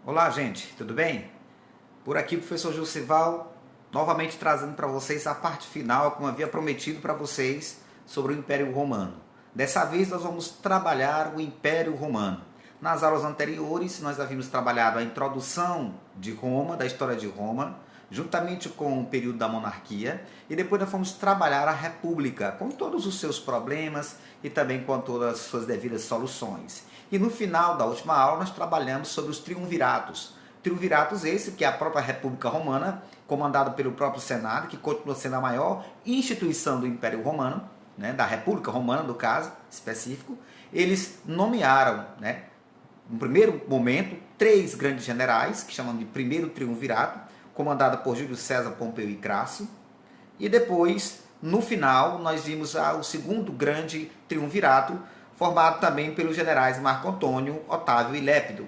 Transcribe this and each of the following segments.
Olá, gente, tudo bem? Por aqui, o professor Jussival, novamente trazendo para vocês a parte final, como havia prometido para vocês, sobre o Império Romano. Dessa vez, nós vamos trabalhar o Império Romano. Nas aulas anteriores, nós havíamos trabalhado a introdução de Roma, da história de Roma, juntamente com o período da monarquia, e depois nós fomos trabalhar a República, com todos os seus problemas e também com todas as suas devidas soluções. E no final da última aula nós trabalhamos sobre os triunviratos. Triunviratos esse que é a própria República Romana, comandada pelo próprio Senado, que continua sendo a maior instituição do Império Romano, né, da República Romana, no caso específico. Eles nomearam, né, no primeiro momento, 3 grandes generais, que chamam de primeiro triunvirato, comandado por Júlio César, Pompeu e Crasso. E depois, no final, nós vimos o segundo grande triunvirato, formado também pelos generais Marco Antônio, Otávio e Lépido.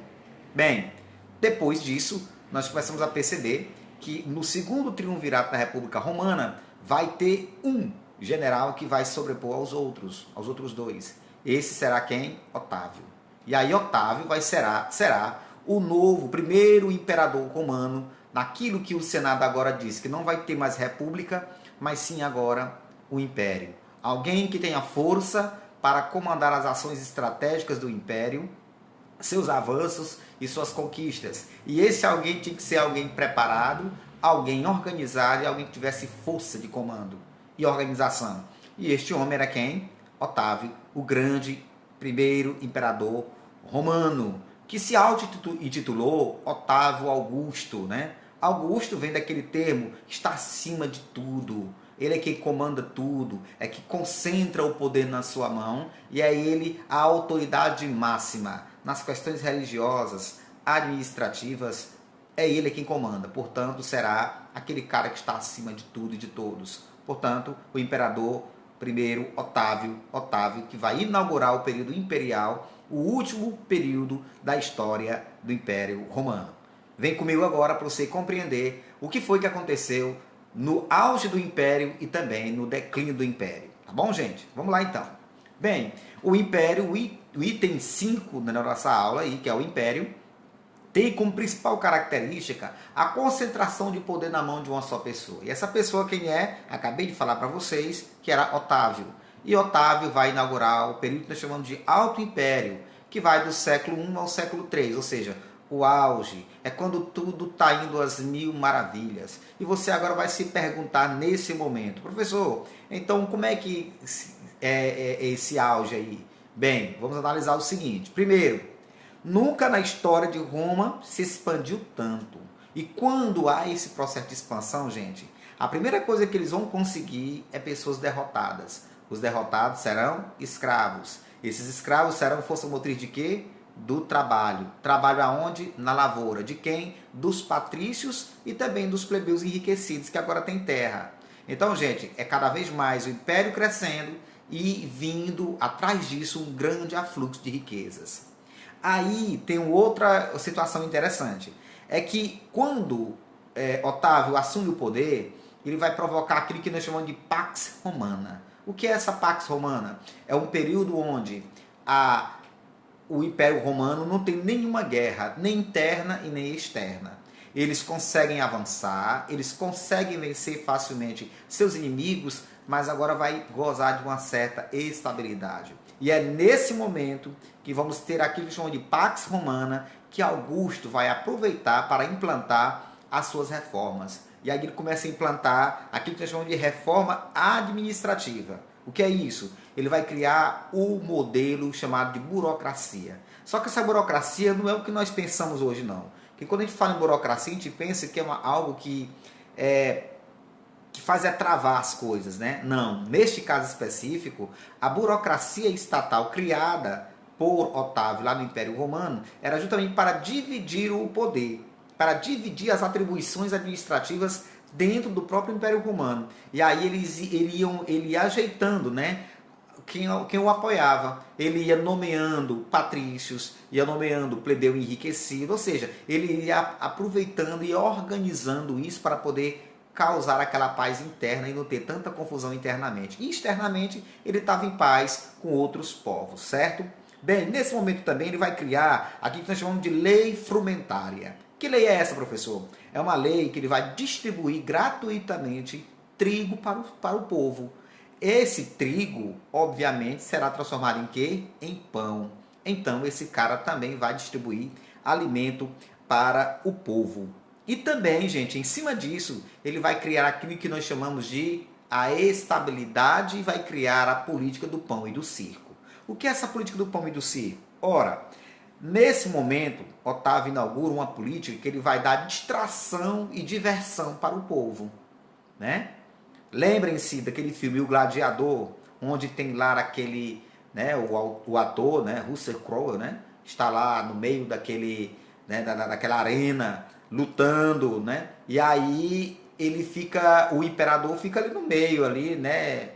Bem, depois disso, nós começamos a perceber que no segundo triunvirato da República Romana vai ter um general que vai sobrepor aos outros 2. Esse será quem? Otávio. E aí Otávio será o novo, primeiro imperador romano, naquilo que o Senado agora diz, que não vai ter mais república, mas sim agora o império. Alguém que tenha força para comandar as ações estratégicas do império, seus avanços e suas conquistas. E esse alguém tinha que ser alguém preparado, alguém organizado e alguém que tivesse força de comando e organização. E este homem era quem? Otávio, o grande primeiro imperador romano, que se auto-intitulou Otávio Augusto, né? Augusto vem daquele termo, está acima de tudo. Ele é quem comanda tudo, é que concentra o poder na sua mão e é ele a autoridade máxima nas questões religiosas, administrativas, é ele quem comanda. Portanto, será aquele cara que está acima de tudo e de todos. Portanto, o imperador primeiro Otávio, que vai inaugurar o período imperial, o último período da história do Império Romano. Vem comigo agora para você compreender o que foi que aconteceu no auge do Império e também no declínio do Império. Tá bom, gente? Vamos lá então. Bem, o Império, o item 5 da nossa aula, aí, que é o Império, tem como principal característica a concentração de poder na mão de uma só pessoa. E essa pessoa quem é? Acabei de falar para vocês que era Otávio. E Otávio vai inaugurar o período que nós chamamos de Alto Império, que vai do século I ao século III, ou seja, o auge, é quando tudo está indo às mil maravilhas. E você agora vai se perguntar nesse momento, professor, então como é que é esse auge aí? Bem, vamos analisar o seguinte. Primeiro, nunca na história de Roma se expandiu tanto. E quando há esse processo de expansão, gente, a primeira coisa que eles vão conseguir é pessoas derrotadas. Os derrotados serão escravos. Esses escravos serão força motriz de quê? Do trabalho. Trabalho aonde? Na lavoura. De quem? Dos patrícios e também dos plebeus enriquecidos que agora têm terra. Então, gente, é cada vez mais o império crescendo e vindo atrás disso um grande afluxo de riquezas. Aí tem outra situação interessante. É que quando Otávio assume o poder, ele vai provocar aquilo que nós chamamos de Pax Romana. O que é essa Pax Romana? É um período onde o Império Romano não tem nenhuma guerra, nem interna e nem externa. Eles conseguem avançar, eles conseguem vencer facilmente seus inimigos, mas agora vai gozar de uma certa estabilidade. E é nesse momento que vamos ter aquilo que chamam de Pax Romana, que Augusto vai aproveitar para implantar as suas reformas. E aí ele começa a implantar aquilo que nós chamamos de reforma administrativa. O que é isso? Ele vai criar o modelo chamado de burocracia. Só que essa burocracia não é o que nós pensamos hoje, não. Porque quando a gente fala em burocracia, a gente pensa que é algo que faz travar as coisas, né? Não. Neste caso específico, a burocracia estatal criada por Otávio lá no Império Romano era justamente para dividir o poder, para dividir as atribuições administrativas dentro do próprio Império Romano. E aí ele ia ajeitando, né, quem o apoiava. Ele ia nomeando patrícios, ia nomeando plebeu enriquecido, ou seja, ele ia aproveitando e organizando isso para poder causar aquela paz interna e não ter tanta confusão internamente. E externamente ele estava em paz com outros povos, certo? Bem, nesse momento também ele vai criar aqui que nós chamamos de lei frumentária. Que lei é essa, professor? É uma lei que ele vai distribuir gratuitamente trigo para o povo. Esse trigo, obviamente, será transformado em quê? Em pão. Então, esse cara também vai distribuir alimento para o povo. E também, gente, em cima disso, ele vai criar aquilo que nós chamamos de a estabilidade e vai criar a política do pão e do circo. O que é essa política do pão e do circo? Ora, nesse momento, Otávio inaugura uma política que ele vai dar distração e diversão para o povo, né? Lembrem-se daquele filme O Gladiador, onde tem lá aquele, né, o ator, né, Russell Crowe, né, está lá no meio daquele, né, daquela arena lutando, né? E aí ele fica, o imperador fica ali no meio ali, né?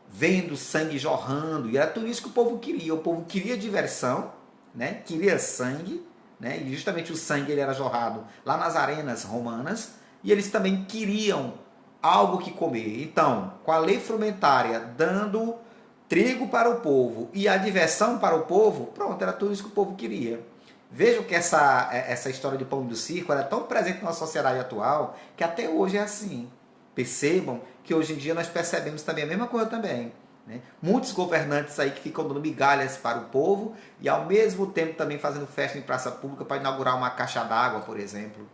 Vendo sangue jorrando, e era tudo isso que o povo queria diversão, né? Queria sangue, né? E justamente o sangue ele era jorrado lá nas arenas romanas, e eles também queriam algo que comer. Então, com a lei frumentária dando trigo para o povo e a diversão para o povo, pronto, era tudo isso que o povo queria. Vejam que essa história de pão e do circo é tão presente na sociedade atual que até hoje é assim. Percebam que hoje em dia nós percebemos também a mesma coisa também. Né? Muitos governantes aí que ficam dando migalhas para o povo e ao mesmo tempo também fazendo festa em praça pública para inaugurar uma caixa d'água, por exemplo.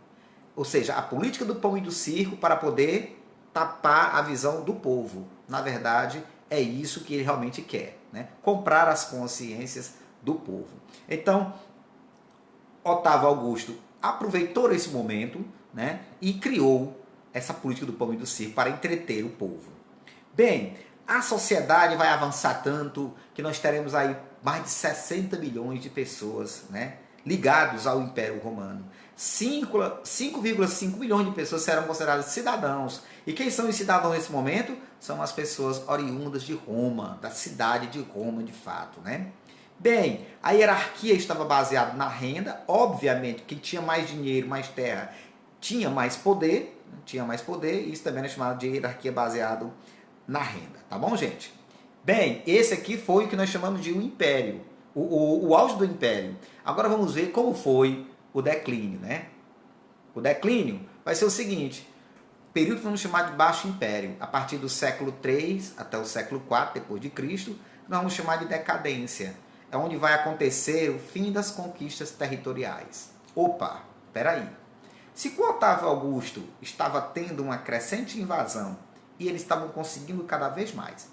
Ou seja, a política do pão e do circo para poder tapar a visão do povo. Na verdade, é isso que ele realmente quer. Né? Comprar as consciências do povo. Então, Otávio Augusto aproveitou esse momento, né, e criou essa política do pão e do circo para entreter o povo. Bem, a sociedade vai avançar tanto que nós teremos aí mais de 60 milhões de pessoas, né, ligados ao Império Romano. 5,5 milhões de pessoas serão consideradas cidadãos. E quem são os cidadãos nesse momento? São as pessoas oriundas de Roma, da cidade de Roma de fato, né? Bem, a hierarquia estava baseada na renda. Obviamente, quem tinha mais dinheiro, mais terra, tinha mais poder, e isso também é chamado de hierarquia baseada na renda. Tá bom, gente? Bem, esse aqui foi o que nós chamamos de um império, o auge do império. Agora vamos ver como foi o declínio, né? O declínio vai ser o seguinte: período que vamos chamar de Baixo Império, a partir do século III até o século IV depois de Cristo, nós vamos chamar de decadência. É onde vai acontecer o fim das conquistas territoriais. Opa, peraí. Se com Otávio Augusto estava tendo uma crescente invasão e eles estavam conseguindo cada vez mais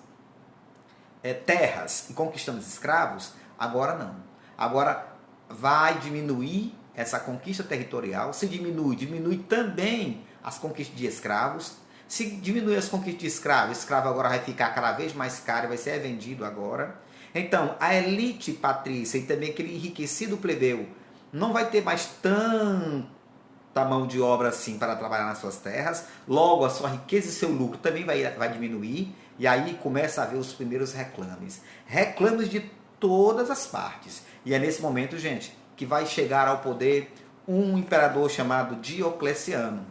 terras e conquistando escravos, agora não. Agora vai diminuir essa conquista territorial. Se diminui também as conquistas de escravos. Se diminuir as conquistas de escravos, escravo agora vai ficar cada vez mais caro e vai ser vendido agora. Então, a elite patrícia e também aquele enriquecido plebeu não vai ter mais tanta mão de obra assim para trabalhar nas suas terras. Logo, a sua riqueza e seu lucro também vai diminuir. E aí começa a haver os primeiros reclames. Reclames de todas as partes. E é nesse momento, gente, que vai chegar ao poder um imperador chamado Diocleciano.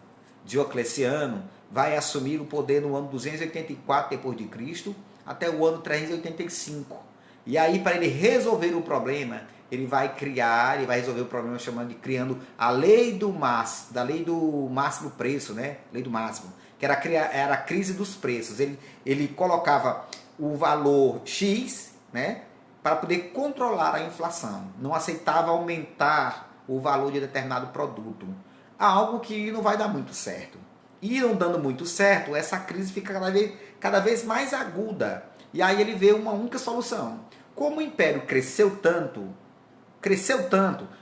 Diocleciano vai assumir o poder no ano 284 d.C. até o ano 385. E aí, para ele resolver o problema, ele vai resolver o problema criando a lei do máximo preço, né? Lei do máximo, que era a crise dos preços. Ele colocava o valor X, né, para poder controlar a inflação. Não aceitava aumentar o valor de determinado produto. Algo que não vai dar muito certo. E não dando muito certo, essa crise fica cada vez mais aguda. E aí ele vê uma única solução. Como o império cresceu tanto,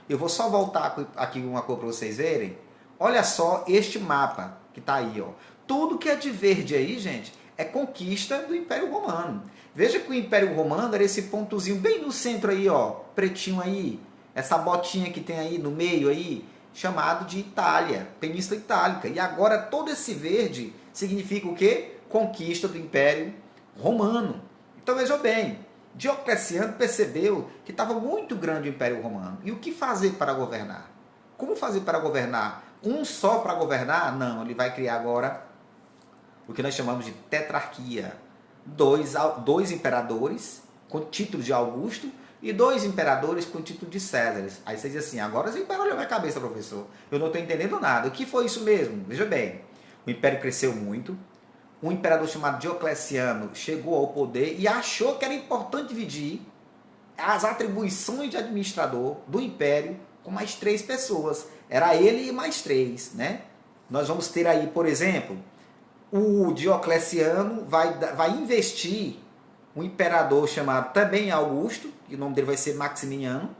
eu vou só voltar aqui uma coisa para vocês verem. Olha só este mapa que está aí, ó. Tudo que é de verde aí, gente, é conquista do Império Romano. Veja que o Império Romano era esse pontozinho bem no centro aí, ó, pretinho aí, essa botinha que tem aí no meio aí, chamado de Itália, Península Itálica. E agora todo esse verde significa o quê? Conquista do Império Romano. Então vejam bem, Diocleciano percebeu que estava muito grande o Império Romano. E o que fazer para governar? Como fazer para governar? Um só para governar? Não, ele vai criar agora o que nós chamamos de tetrarquia. Dois imperadores com título de Augusto e 2 imperadores com o título de Césares. Aí você diz assim, agora o império olhou minha cabeça, professor. Eu não estou entendendo nada. O que foi isso mesmo? Veja bem, o império cresceu muito, um imperador chamado Diocleciano chegou ao poder e achou que era importante dividir as atribuições de administrador do império com mais 3 pessoas. Era ele e mais 3, né? Nós vamos ter aí, por exemplo, o Diocleciano vai investir um imperador chamado também Augusto, que o nome dele vai ser Maximiano.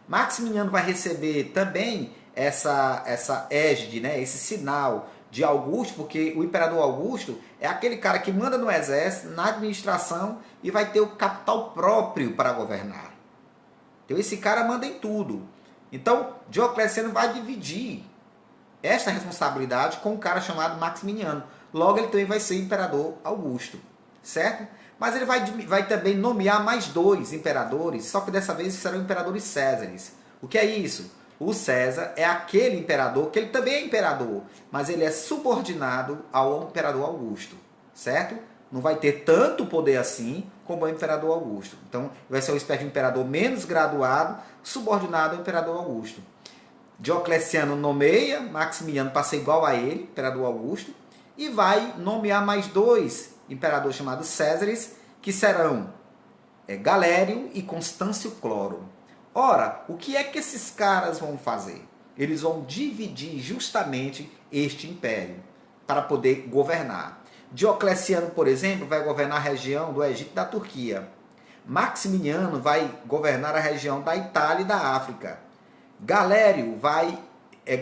Maximiano vai receber também essa égide, né, esse sinal de Augusto, porque o imperador Augusto é aquele cara que manda no exército, na administração e vai ter o capital próprio para governar. Então esse cara manda em tudo. Então Diocleciano vai dividir esta responsabilidade com um cara chamado Maximiano. Logo ele também vai ser imperador Augusto, certo? Mas ele vai também nomear mais 2 imperadores, só que dessa vez serão imperadores Césares. O que é isso? O César é aquele imperador, que ele também é imperador, mas ele é subordinado ao imperador Augusto, certo? Não vai ter tanto poder assim como o imperador Augusto. Então, vai ser uma espécie de imperador menos graduado, subordinado ao imperador Augusto. Diocleciano nomeia Maximiano para ser igual a ele, imperador Augusto, e vai nomear mais 2 imperadores chamados Césares, que serão Galério e Constâncio Cloro. Ora, o que é que esses caras vão fazer? Eles vão dividir justamente este império para poder governar. Diocleciano, por exemplo, vai governar a região do Egito e da Turquia. Maximiano vai governar a região da Itália e da África. Galério vai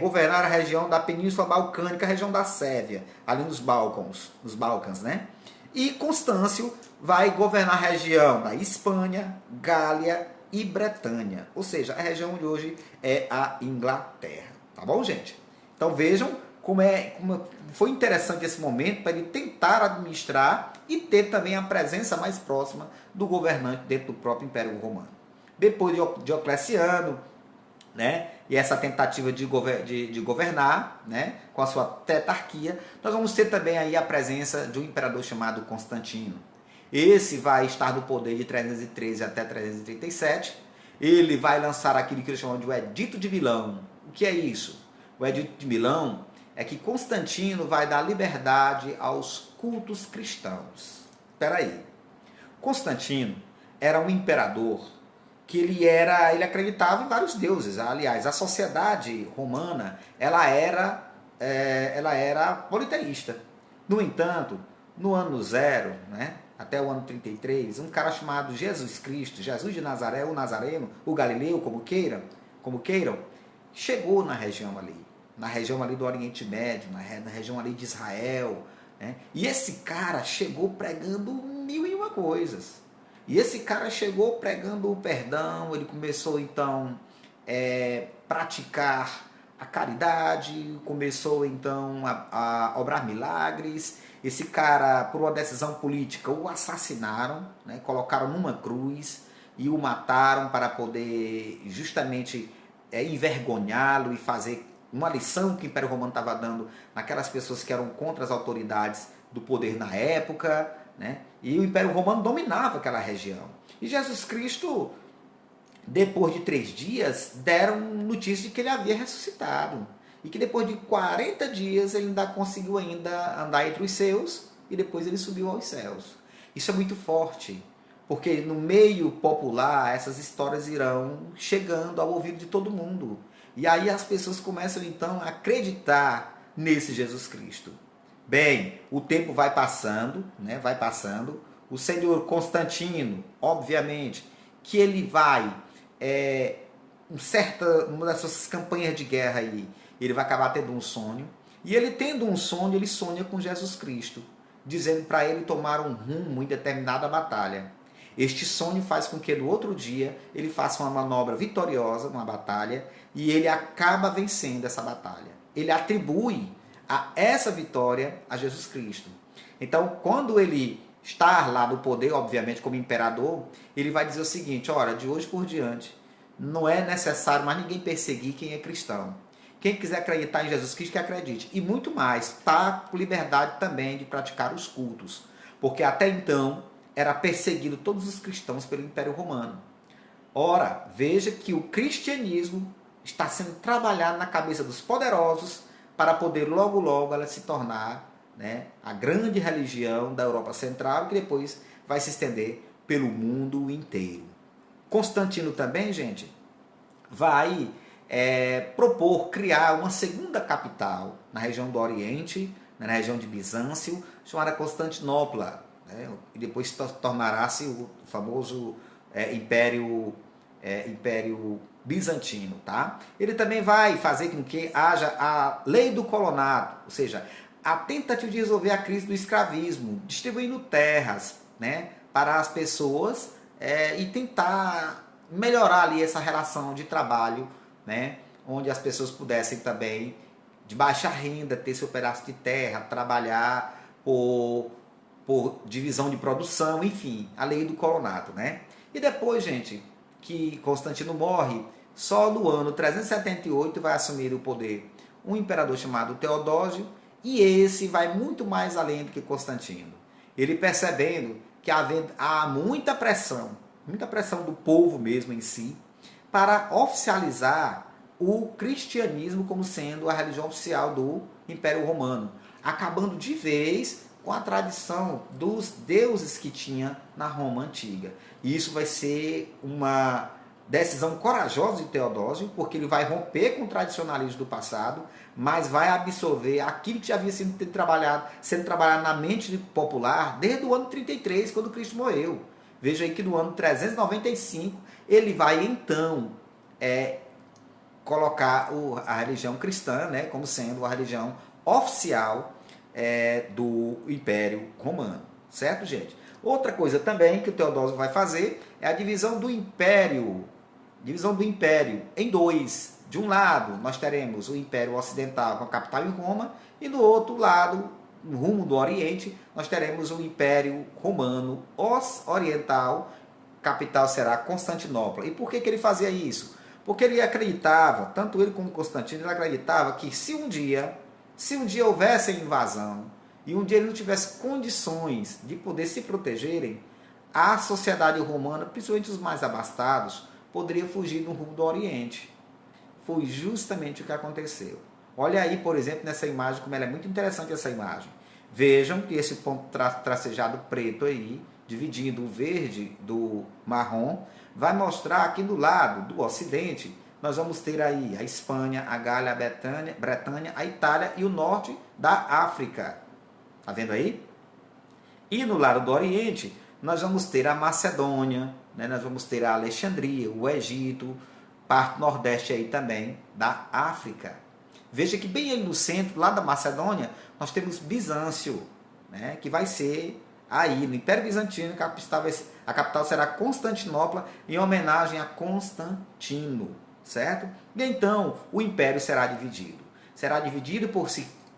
governar a região da Península Balcânica, a região da Sérvia, ali nos Balcãs, né? E Constâncio vai governar a região da Espanha, Gália e Bretanha, ou seja, a região de hoje é a Inglaterra, tá bom, gente? Então vejam como foi interessante esse momento para ele tentar administrar e ter também a presença mais próxima do governante dentro do próprio Império Romano. Depois de Diocleciano, né, e essa tentativa de governar, né, com a sua tetrarquia, nós vamos ter também aí a presença de um imperador chamado Constantino. Esse vai estar no poder de 313 até 337. Ele vai lançar aquilo que eles chamam de o Edito de Milão. O que é isso? O Edito de Milão é que Constantino vai dar liberdade aos cultos cristãos. Espera aí. Constantino era um imperador que ele acreditava em vários deuses. Aliás, a sociedade romana ela era politeísta. No entanto, no ano 0, né, até o ano 33, um cara chamado Jesus Cristo, Jesus de Nazaré, o Nazareno, o Galileu, como queiram, chegou na região ali do Oriente Médio, na região ali de Israel, né? E esse cara chegou pregando 1001 coisas. E esse cara chegou pregando o perdão, ele começou então praticar a caridade, começou então a obrar milagres. Esse cara, por uma decisão política, o assassinaram, né? Colocaram numa cruz e o mataram para poder justamente envergonhá-lo e fazer uma lição que o Império Romano estava dando naquelas pessoas que eram contra as autoridades do poder na época, né? E o Império Romano dominava aquela região. E Jesus Cristo, depois de 3 dias, deram notícia de que ele havia ressuscitado. E que depois de 40 dias ele ainda conseguiu andar entre os seus e depois ele subiu aos céus. Isso é muito forte, porque no meio popular essas histórias irão chegando ao ouvido de todo mundo. E aí as pessoas começam então a acreditar nesse Jesus Cristo. Bem, o tempo vai passando, né? Vai passando. O senhor Constantino, obviamente, que ele vai, uma das suas campanhas de guerra aí, ele vai acabar tendo um sonho. E ele tendo um sonho, ele sonha com Jesus Cristo, dizendo para ele tomar um rumo em determinada batalha. Este sonho faz com que no outro dia ele faça uma manobra vitoriosa, uma batalha, e ele acaba vencendo essa batalha. Ele atribui essa vitória a Jesus Cristo. Então, quando ele está lá no poder, obviamente como imperador, ele vai dizer o seguinte: olha, de hoje por diante, não é necessário mais ninguém perseguir quem é cristão. Quem quiser acreditar em Jesus Cristo, que acredite. E muito mais, está com liberdade também de praticar os cultos. Porque até então era perseguido todos os cristãos pelo Império Romano. Ora, veja que o cristianismo está sendo trabalhado na cabeça dos poderosos para poder logo logo ela se tornar, né, a grande religião da Europa Central, que depois vai se estender pelo mundo inteiro. Constantino também, gente, vai propor criar uma segunda capital na região do Oriente, na região de Bizâncio, chamada Constantinopla, né, e depois tornará-se o famoso Império Bizantino. Tá? Ele também vai fazer com que haja a lei do colonado, ou seja, a tentativa de resolver a crise do escravismo, distribuindo terras, né, para as pessoas e tentar melhorar ali essa relação de trabalho, né, onde as pessoas pudessem também, de baixa renda, ter seu pedaço de terra, trabalhar por divisão de produção, enfim, a lei do colonado. Né? E depois, gente, que Constantino morre, só no ano 378 vai assumir o poder um imperador chamado Teodósio, e esse vai muito mais além do que Constantino. Ele percebendo que há muita pressão do povo mesmo em si, para oficializar o cristianismo como sendo a religião oficial do Império Romano, acabando de vez com a tradição dos deuses que tinha na Roma antiga. E isso vai ser uma decisão corajosa de Teodósio, porque ele vai romper com o tradicionalismo do passado, mas vai absorver aquilo que já havia sendo trabalhado na mente popular desde o ano 33, quando Cristo morreu. Veja aí que no ano 395 ele vai então colocar a religião cristã, né, como sendo a religião oficial do Império Romano. Certo, gente? Outra coisa também que o Teodósio vai fazer é a divisão do Império em dois. De um lado, nós teremos o Império Ocidental com a capital em Roma, e do outro lado, no rumo do Oriente, nós teremos o Império Romano Oriental, capital será Constantinopla. E por que ele fazia isso? Porque ele acreditava, tanto ele como Constantino, ele acreditava que se um dia houvesse invasão, e um dia ele não tivesse condições de poder se protegerem, a sociedade romana, principalmente os mais abastados, poderia fugir no rumo do Oriente. Foi justamente o que aconteceu. Olha aí, por exemplo, nessa imagem, como ela é muito interessante essa imagem. Vejam que esse ponto tracejado preto aí, dividindo o verde do marrom, vai mostrar aqui do lado do Ocidente, nós vamos ter aí a Espanha, a Gália, a Bretanha, a Itália e o norte da África. Tá vendo aí? E no lado do Oriente, nós vamos ter a Macedônia, né? Nós vamos ter a Alexandria, o Egito, parte nordeste aí também da África. Veja que bem ali no centro, lá da Macedônia, nós temos Bizâncio, né? Que vai ser aí no Império Bizantino, a capital será Constantinopla, em homenagem a Constantino, certo? E então o império será dividido. Será dividido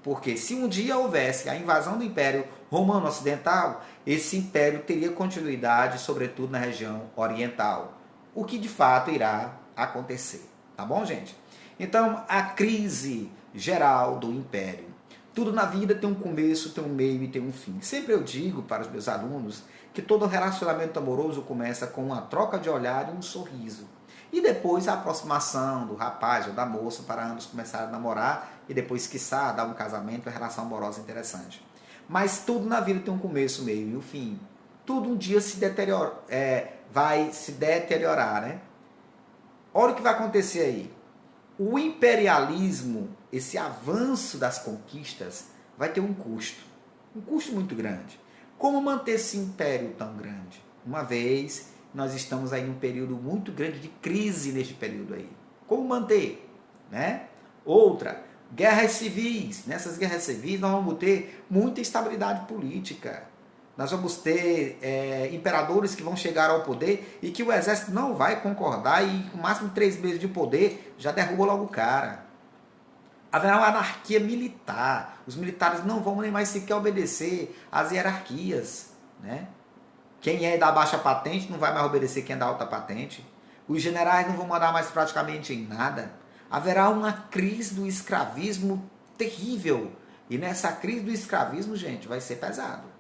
porque se um dia houvesse a invasão do Império Romano Ocidental, esse império teria continuidade, sobretudo na região oriental, o que de fato irá acontecer. Tá bom, gente? Então, a crise geral do império. Tudo na vida tem um começo, tem um meio e tem um fim. Sempre eu digo para os meus alunos que todo relacionamento amoroso começa com uma troca de olhar e um sorriso. E depois a aproximação do rapaz ou da moça para ambos começarem a namorar e depois, quiçá, dar um casamento, uma relação amorosa interessante. Mas tudo na vida tem um começo, meio e um fim. Tudo um dia vai se deteriorar, né? Olha o que vai acontecer aí. O imperialismo, esse avanço das conquistas, vai ter um custo muito grande. Como manter esse império tão grande? Uma vez, nós estamos aí num período muito grande de crise neste período aí. Como manter? Né? Outra, guerras civis. Nessas guerras civis nós vamos ter muita instabilidade política. Nós vamos ter imperadores que vão chegar ao poder e que o exército não vai concordar e com o máximo 3 meses de poder já derruba logo o cara. Haverá uma anarquia militar. Os militares não vão nem mais sequer obedecer às hierarquias. Né? Quem é da baixa patente não vai mais obedecer quem é da alta patente. Os generais não vão mandar mais praticamente em nada. Haverá uma crise do escravismo terrível. E nessa crise do escravismo, gente, vai ser pesado.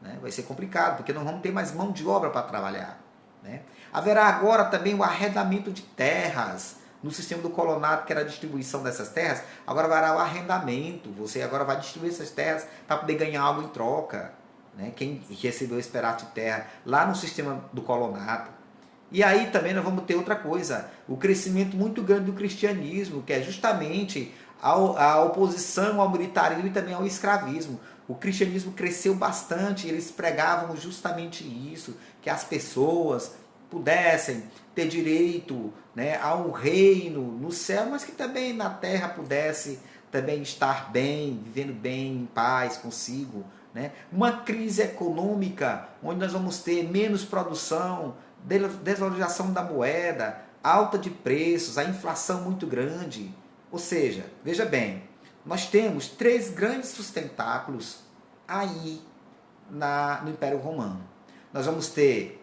Né? Vai ser complicado, porque não vamos ter mais mão de obra para trabalhar. né? Haverá agora também o arrendamento de terras. No sistema do colonato, que era a distribuição dessas terras, agora haverá o arrendamento. Você agora vai distribuir essas terras para poder ganhar algo em troca, né? Quem recebeu esse pedaço de terra lá no sistema do colonato. E aí também nós vamos ter outra coisa, o crescimento muito grande do cristianismo, que é justamente a oposição ao militarismo e também ao escravismo. O cristianismo cresceu bastante, eles pregavam justamente isso, que as pessoas pudessem ter direito, né, a um reino no céu, mas que também na terra pudesse também estar bem, vivendo bem, em paz consigo, né? Uma crise econômica, onde nós vamos ter menos produção, desvalorização da moeda, alta de preços, a inflação muito grande. Ou seja, veja bem, nós temos 3 grandes sustentáculos aí no Império Romano. Nós vamos ter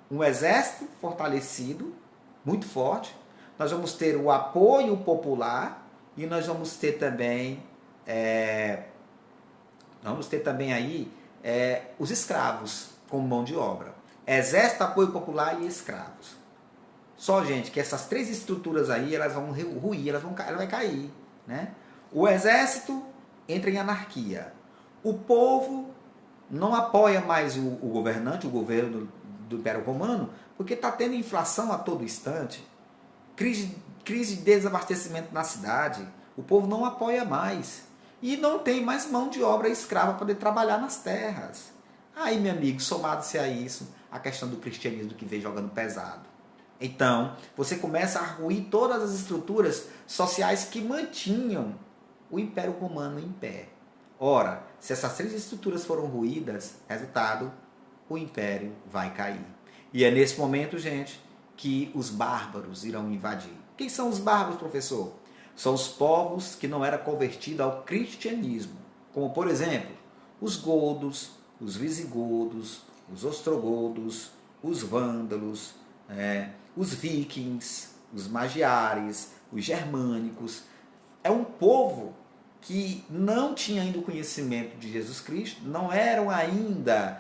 um exército fortalecido, muito forte, nós vamos ter o apoio popular e nós vamos ter também, aí os escravos como mão de obra. Exército, apoio popular e escravos. Só, gente, que essas 3 estruturas aí, elas vão ruir, ela vai cair, né? O exército entra em anarquia. O povo não apoia mais o governante, o governo do Império Romano, porque está tendo inflação a todo instante, crise de desabastecimento na cidade, o povo não apoia mais. E não tem mais mão de obra escrava para poder trabalhar nas terras. Aí, meu amigo, somado-se a isso, a questão do cristianismo que vem jogando pesado. Então, você começa a ruir todas as estruturas sociais que mantinham o Império Romano em pé. Ora, se essas 3 estruturas foram ruídas, resultado, o Império vai cair. E é nesse momento, gente, que os bárbaros irão invadir. Quem são os bárbaros, professor? São os povos que não eram convertidos ao cristianismo, como, por exemplo, os godos, os visigodos, os ostrogodos, os vândalos, os vikings, os magiares, os germânicos. É um povo que não tinha ainda o conhecimento de Jesus Cristo, não eram ainda,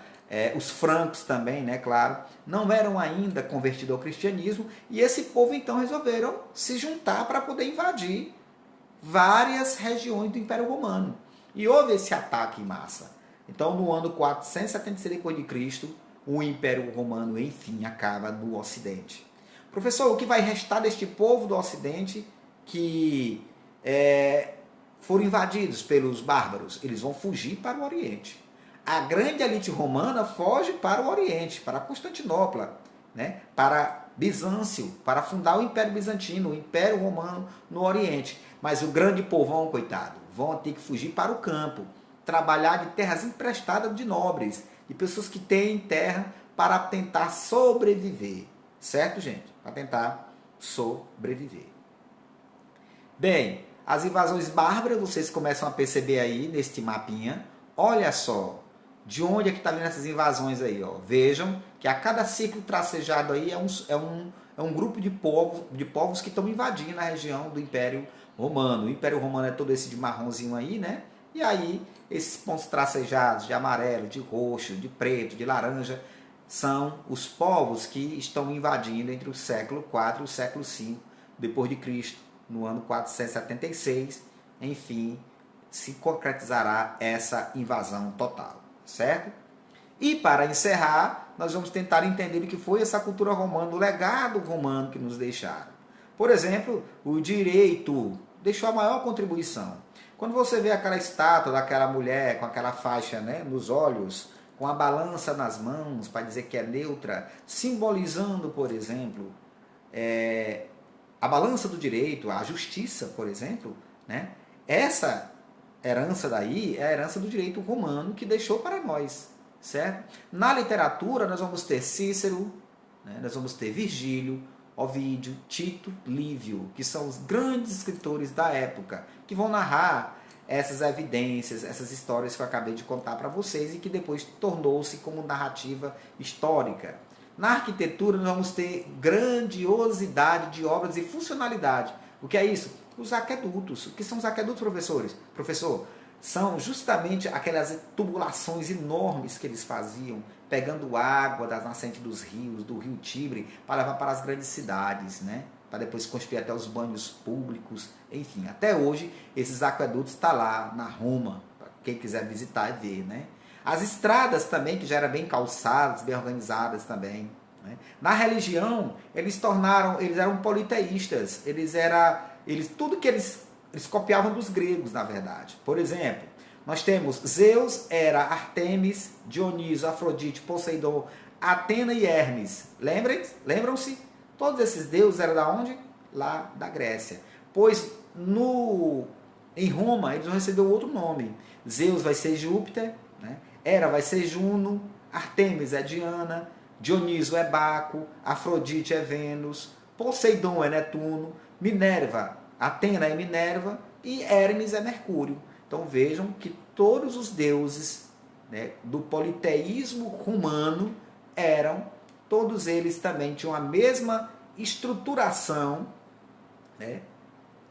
os francos também, né, claro, não eram ainda convertidos ao cristianismo, e esse povo então resolveram se juntar para poder invadir várias regiões do Império Romano. E houve esse ataque em massa. Então, no ano 476 d.C., o Império Romano, enfim, acaba no Ocidente. Professor, o que vai restar deste povo do Ocidente que foram invadidos pelos bárbaros? Eles vão fugir para o Oriente. A grande elite romana foge para o Oriente, para Constantinopla, né? Para Bizâncio, para fundar o Império Bizantino, o Império Romano no Oriente. Mas o grande povão, coitado, vão ter que fugir para o campo, trabalhar de terras emprestadas de nobres, de pessoas que têm terra para tentar sobreviver. Certo, gente? Para tentar sobreviver. Bem, as invasões bárbaras, vocês começam a perceber aí neste mapinha. Olha só, de onde é que está vindo essas invasões aí? Ó? Vejam que a cada círculo tracejado aí é um grupo de povos que estão invadindo a região do Império Romano. O Império Romano é todo esse de marronzinho aí, né? E aí, esses pontos tracejados de amarelo, de roxo, de preto, de laranja, são os povos que estão invadindo entre o século IV e o século V depois de Cristo, no ano 476, enfim, se concretizará essa invasão total, certo? E para encerrar, nós vamos tentar entender o que foi essa cultura romana, o legado romano que nos deixaram. Por exemplo, o direito deixou a maior contribuição. Quando você vê aquela estátua daquela mulher com aquela faixa, né, nos olhos, com a balança nas mãos, para dizer que é neutra, simbolizando, por exemplo, a balança do direito, a justiça, por exemplo, né? Essa herança daí é a herança do direito romano que deixou para nós, certo? Na literatura, nós vamos ter Cícero, né? Nós vamos ter Virgílio, Ovídio, Tito, Lívio, que são os grandes escritores da época, que vão narrar essas evidências, essas histórias que eu acabei de contar para vocês e que depois tornou-se como narrativa histórica. Na arquitetura, nós vamos ter grandiosidade de obras e funcionalidade. O que é isso? Os aquedutos. O que são os aquedutos, professores? Professor, são justamente aquelas tubulações enormes que eles faziam, pegando água das nascentes dos rios, do rio Tibre, para levar para as grandes cidades, né? Para depois construir até os banhos públicos, enfim. Até hoje, esses aquedutos estão lá na Roma, para quem quiser visitar e ver, né? As estradas também, que já eram bem calçadas, bem organizadas também. Né? Na religião, eles eram politeístas, tudo que eles copiavam dos gregos, na verdade. Por exemplo, nós temos Zeus era Artemis, Dionísio, Afrodite, Poseidon, Atena e Hermes. Lembram-se? Todos esses deuses eram da onde? Lá da Grécia. Pois em Roma eles vão receber outro nome. Zeus vai ser Júpiter, né? Hera vai ser Juno, Artemis é Diana, Dionísio é Baco, Afrodite é Vênus, Poseidon é Netuno, Minerva, Atena é Minerva e Hermes é Mercúrio. Então vejam que todos os deuses, né, do politeísmo romano todos eles também tinham a mesma estruturação, né,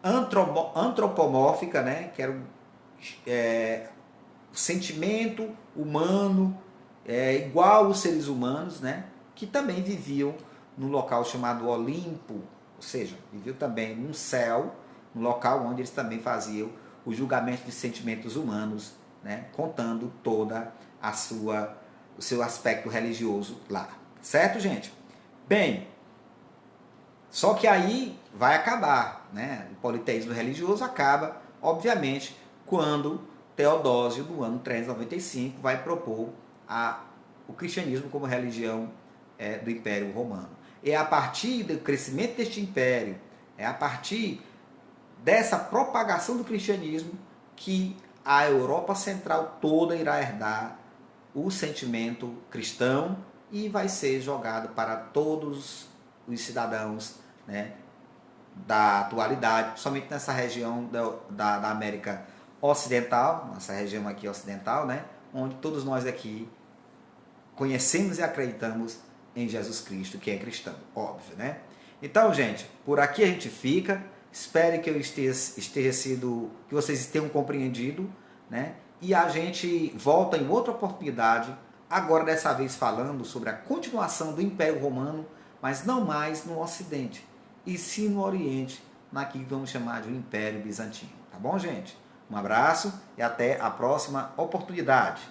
antropomórfica, né, que era o sentimento humano, igual aos seres humanos, né, que também viviam num local chamado Olimpo, ou seja, viviam também num céu, um local onde eles também faziam o julgamento de sentimentos humanos, né, contando toda o seu aspecto religioso lá. Certo, gente? Bem, só que aí vai acabar, né? O politeísmo religioso acaba, obviamente, quando Teodósio, no ano 395, vai propor o cristianismo como religião do Império Romano. É a partir do crescimento deste império, é a partir dessa propagação do cristianismo que a Europa Central toda irá herdar o sentimento cristão e vai ser jogado para todos os cidadãos, né, da atualidade, somente nessa região da América Ocidental, nossa região aqui ocidental, né, onde todos nós aqui conhecemos e acreditamos em Jesus Cristo, que é cristão, óbvio, né? Então, gente, por aqui a gente fica. Espero que que vocês tenham compreendido, né? E a gente volta em outra oportunidade, agora dessa vez falando sobre a continuação do Império Romano, mas não mais no Ocidente, e sim no Oriente, naquilo que vamos chamar de um Império Bizantino. Tá bom, gente? Um abraço e até a próxima oportunidade.